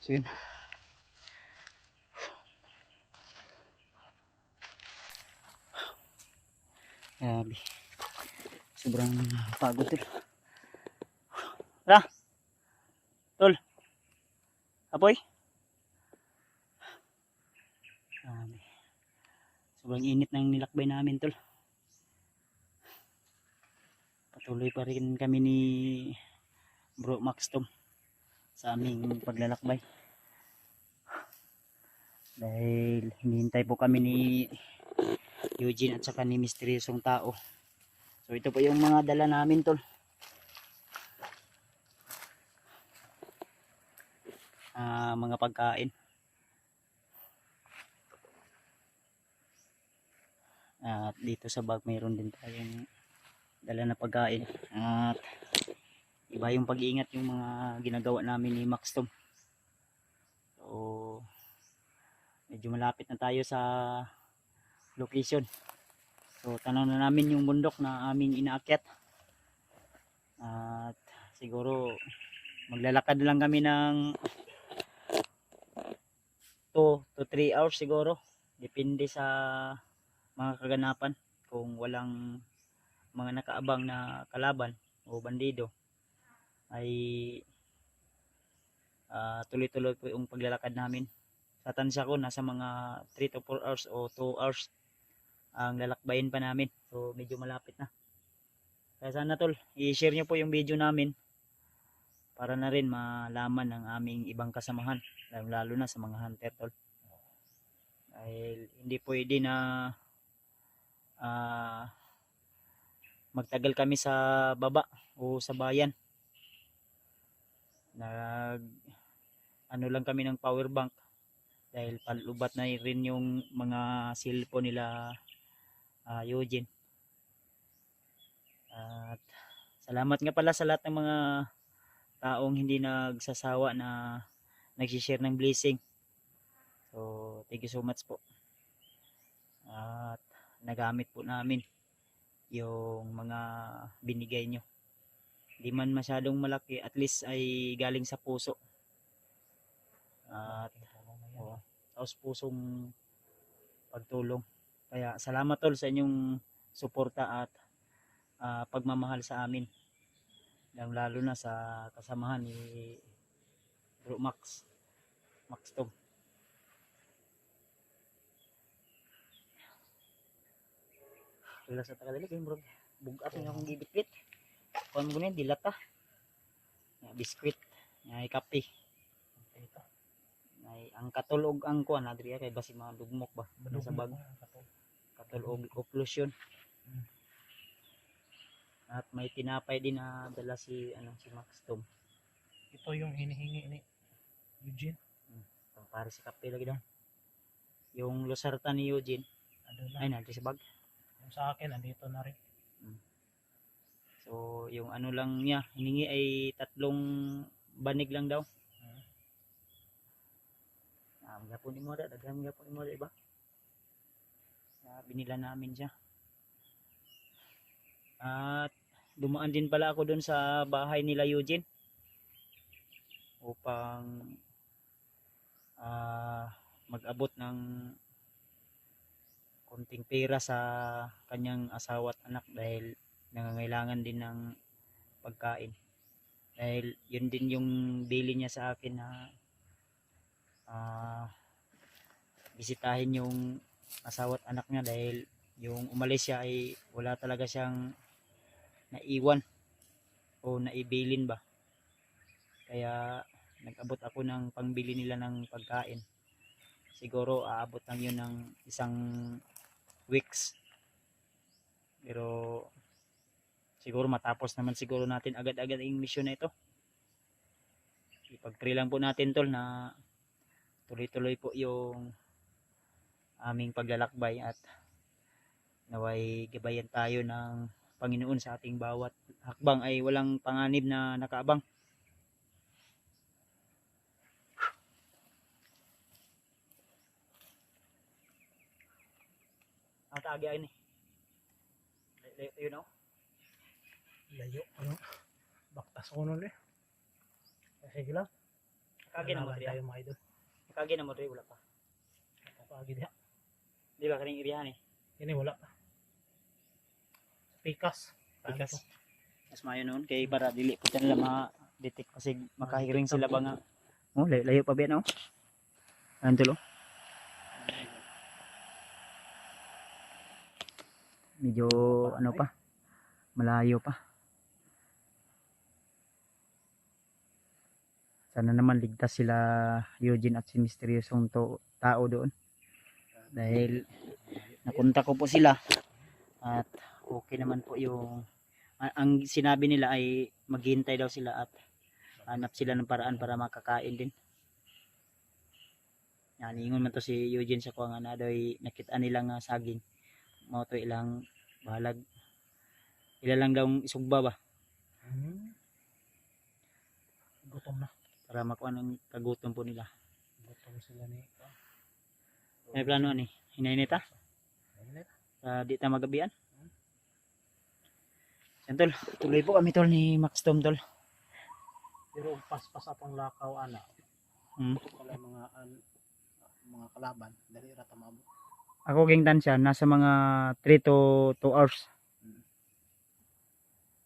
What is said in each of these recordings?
So yun. Grabe. Sobrang pagod tol. Tara, tol. Apoy. Grabe. Sobrang init ng nilakbay namin tol. Patuloy pa rin kami ni Bro Max Tom sa aming paglalakbay. Dahil hinihintay po kami ni Eugene at saka ni misteryosong tao. So ito po yung mga dala namin tol. Mga pagkain. At dito sa bag mayroon din tayong dala na pagkain. At iba yung pag-iingat yung mga ginagawa namin ni Max Tom. So medyo malapit na tayo sa location. So tanaw na namin yung bundok na aming inaakyat. At siguro maglalakad lang kami ng 2 to 3 hours siguro. Depende sa mga kaganapan. Kung walang mga nakaabang na kalaban o bandido ay tuloy-tuloy po yung paglalakad namin. Sa tansya ko nasa mga 3 to 4 hours o 2 hours ang lalakbayin pa namin. So medyo malapit na. Kaya sana tol, i-share nyo po yung video namin para na rin malaman ng aming ibang kasamahan, lalo na sa mga hunter tol. Dahil hindi pwede na magtagal kami sa baba o sa bayan. Ano lang kami ng power bank dahil palubat na rin yung mga cellphone nila Eugene. At salamat nga pala sa lahat ng mga taong hindi nagsasawa na nag-share ng blessing. So thank you so much po. At nagamit po namin yung mga binigay nyo. Di man masyadong malaki, at least ay galing sa puso. At taos pusong pagtulong. Kaya salamat tol sa inyong suporta at pagmamahal sa amin. Lalo na sa kasamahan ni Bro Max Tom. Wala sa tagadali kayo bro. Bugat nga akong gibitbit. Kuan mo guni dilata. Ya biskwit, ya kape. Ay ang katulog ang kuan adriya kay basi mga dugmok ba sa bag. Katulog occlusion. At may tinapay din na dala si Max Tom. Ito yung hinihingi ni Eugene. Para sa kape lagi daw. Yung losartan ni Eugene. Ay nanti sa bag. Yung sa akin andito na rin. So yung ano lang niya hiningi ay 3 banig lang daw. Gapon ni mo da, daghang gapon ni mo da iba. Binila namin siya. At dumaan din pala ako doon sa bahay nila Eugene upang mag-abot ng konting pera sa kanyang asawa at anak dahil nangangailangan din ng pagkain. Dahil yun din yung bili niya sa akin na bisitahin yung asawa at anak niya dahil yung umalis siya ay wala talaga siyang naiwan o naibilin ba. Kaya nag-abot ako ng pangbili nila ng pagkain. Siguro aabot lang yun ng 1 weeks. Pero siguro matapos naman siguro natin agad-agad yung mission na ito. Ipag-pray lang po natin tol na tuloy-tuloy po yung aming paglalakbay at naway gabayan tayo ng Panginoon sa ating bawat hakbang ay walang panganib na nakaabang. Ang taagi ay ni. Layo tayo no? Layo. Ano? Baktas ko nun eh. Sige lang. Kagi na mo Kailangan diri. tayo mga idol. Kagi na mo diri wala pa. Pagi diha. Di ba kaning irihan eh. Ini wala. Pikas. Pikas. Mas mayo noon kay para dili po nila ma-detect kasi makahiring sila ba nga. Oh, layo pa biyan oh. Ano tulo? Medyo ano pa. Malayo pa. Sana naman ligtas sila Eugene at si misteryosong tao doon. Dahil napunta ko po sila at okay naman po yung ang sinabi nila ay maghintay daw sila at hanap sila ng paraan para makakain din. Yan, ingon man to si Eugene sa kuha nga na daw nakita nila nga saging. Mao to ilang balag. Ila lang daw isugba ba Gutom na. para makuha ng kagutom po nila. Gutom sila ni. May plano ani? Hinainita? Init. Di ta magabian? Yan tol, tuloy po kami tol ni Max Tom tol. Pero paspas atong lakaw ana. Wala mga kalaban dali ra ta maabot. Ako ging tansya, nasa mga 3 to 2 hours.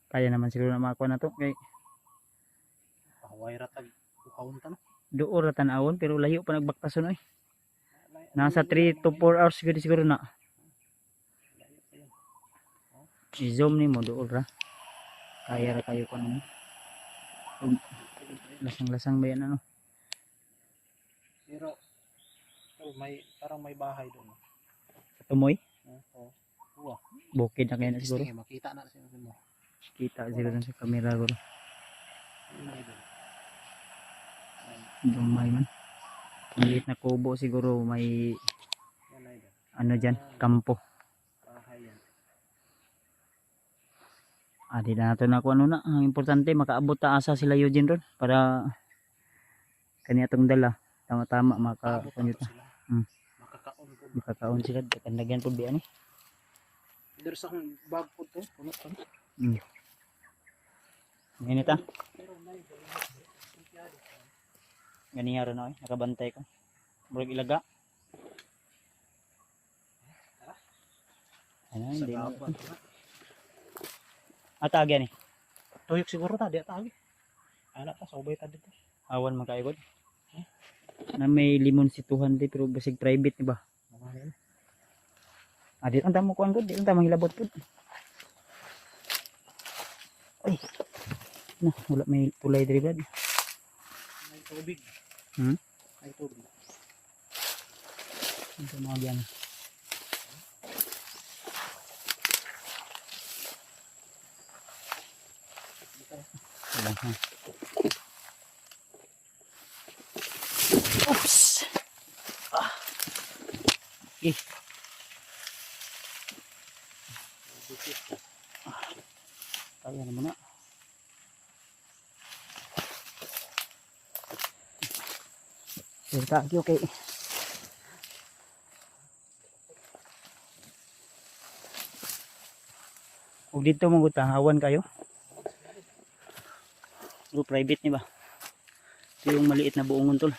Kaya naman siguro na makuha na to. Kay Pahaway ra tag ukawon ta no. doon ra tanawon pero layo pa nagbaktason oy. Nasa 3 to 4 hours siguro na. I-zoom ni mo doon ra. Kaya ra kayo ko nung lasang-lasang ba yan ano. Pero may parang may bahay doon. Tumoy? Oo. Bukid na kayo na siguro. Sige, makita na siya mo. Kita siguro sa camera siguro. Dumay man. Maliit na kubo siguro may ano dyan, kampo. Di na natin ako ano na. Ang importante makaabot ta asa sila Eugene ron para kanya itong dala. Tama-tama makakaon sila. Kandagyan po biyan eh. There's a bag po to. Puno pa. Ganito ta. Ganiya ron ako. Nakabantay ko. Murag ilaga. Ano, hindi mo. Atagyan eh. Tuyok siguro ta, di atagi. Anak ta, saubay ta dito. Awan makaigod. Na may limon situhan di pero basig private ni ba? Di ang tamo kuan gud, di ang tamo hilabot pud. Ay. Na, wala may tulay diri brad. May tubig. May tubig. Ito mga diyan. Wala ha. Oops. Okay. Kaya na muna. Sirta okay. Kung dito mong hawan kayo. Private ni ba? Ito yung maliit na buongon tol.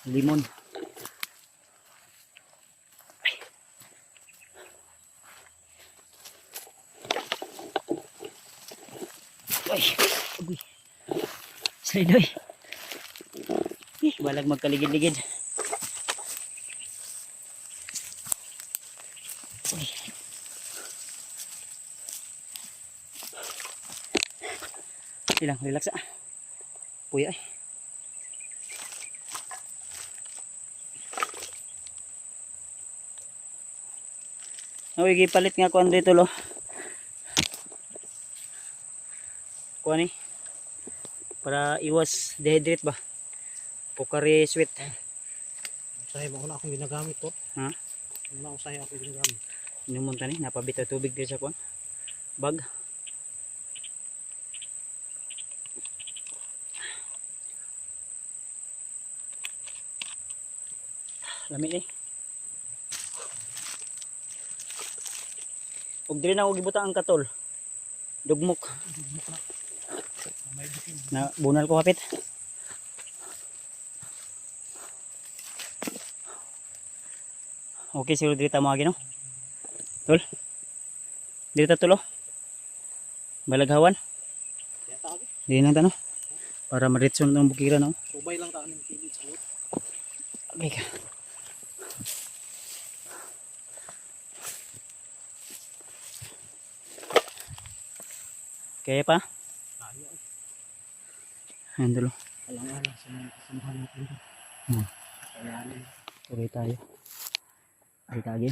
Limon. Ay. Uy. Slide oy. Balag magkaligid-ligid. Uy. Silang relax ah. Puya ay. Uy, gipalit nga kuan dito lo. Kuan ni. Para iwas dehydrate ba. Pocari sweet. Usahay mo na akong ginagamit to. Ha? Usahay ako ginagamit. Inumunta ni, napabitaw tubig dito sa kuan. Bag. Lami ni. Ug diri na og gibuta ang katol. Dugmok. May bitin. Na bunal ko kapit. Okay, siguro dito mga gino. Tol. Dito tulo. Balaghawan. Kaya tabi. Di na tanong. Para maritson ng bukiran no. Subay lang taan ng kilid sa loob. Okay ka. Kaya pa? Ayaw. Ayan tulo. Alang-alang sa mga kasamahan natin. Kayanin. Tuloy tayo. Ay tagi.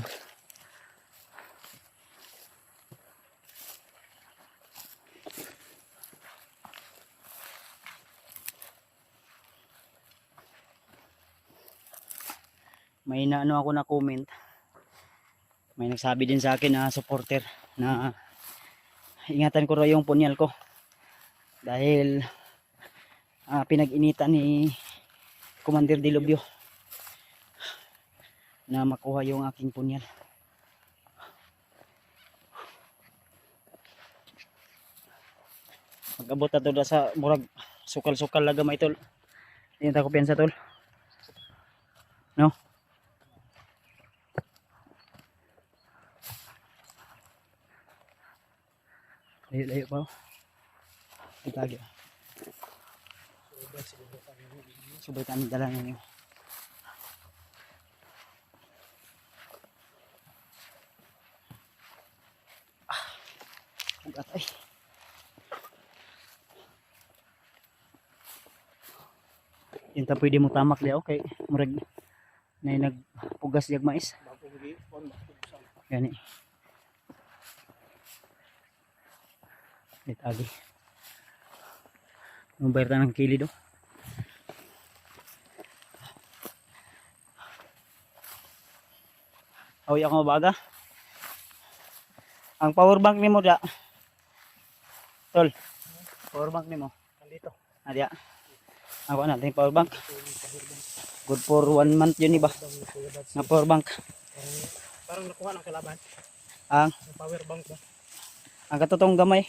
May naano ako na comment. May nagsabi din sa akin na supporter na ingatan ko raw yung punyal ko. Dahil pinag-initan ni Commander Dilubyo na makuha yung aking punyal. Mag-abot na to sa murag sukal-sukal laga may tol. Hindi na ko piyansa tol. No? Layo-layo pa. Itagi. Subay kami dala ninyo. Ugat ay. Yung ta pwede mo tamak di okay. Murag na nagpugas diag mais. Bago hindi, on bakit Gani. Itagi. Number ta ng kilid do. Awi ako mabaga. Ang power bank nimo da. Tol. Power bank nimo. Nandito. Adya. Ako na ting power bank. Good for 1 month yun iba. Na power bank. Parang nakuha ng kalaban. Ang Yung power bank ba? ang katotong gamay.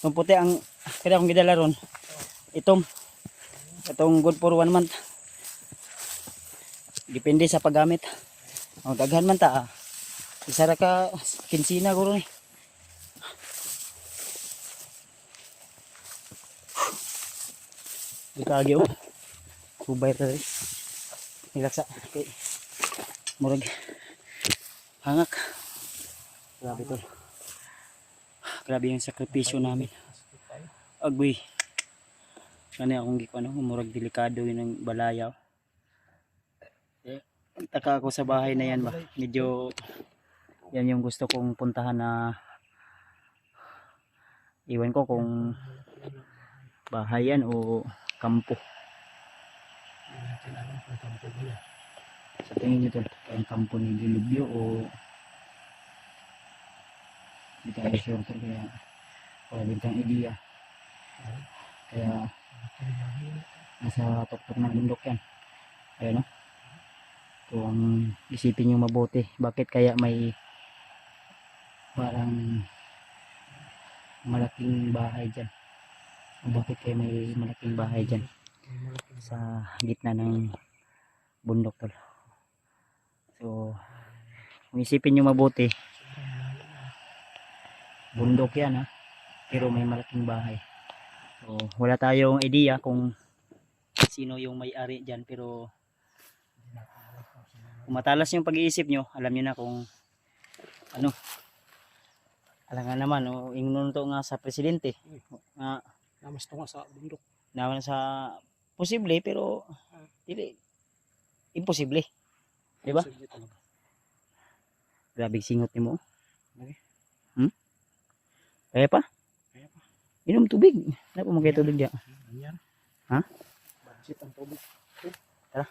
Itong puti ang kaya akong gidala ron. Itom. Itong good for 1 month. Depende sa paggamit. O daghan man ta. Isa ra ka kinsina guro ni. Itagi o. Subay ta rin. Nilaksa. Okay. Murag. Hangak. Grabe tol. Grabe yung sakripisyo namin. Agoy. Kani akong gikuan murag delikado yun ang balayaw. Taka ako sa bahay na yan ba. Medyo yan yung gusto kong puntahan na iwan ko kung bahay yan o kampo. Sa tingin nyo tol, ang kampo ni Dilubyo o hindi tayo sure tol, kaya wala din kang idea. Kaya nasa tuktok ng bundok yan. Ayan o. Kung isipin nyo mabuti, bakit kaya may parang malaking bahay dyan? Bakit kaya may malaking bahay dyan sa gitna ng bundok tol? So kung isipin nyo mabuti, bundok yan ha, pero may malaking bahay. So wala tayong idea kung sino yung may-ari dyan, pero kung matalas yung pag-iisip nyo, alam nyo na kung ano. Alangan naman, ingnon to nga sa presidente. Namas to nga sa bundok. Naman sa posible, pero dili imposible. Diba? Grabe singot ni mo. Kaya pa? Kaya pa. Inom tubig. Ano pa magkaya tubig diya? Ganyan. Ha? Bansit ang tubig. Tara.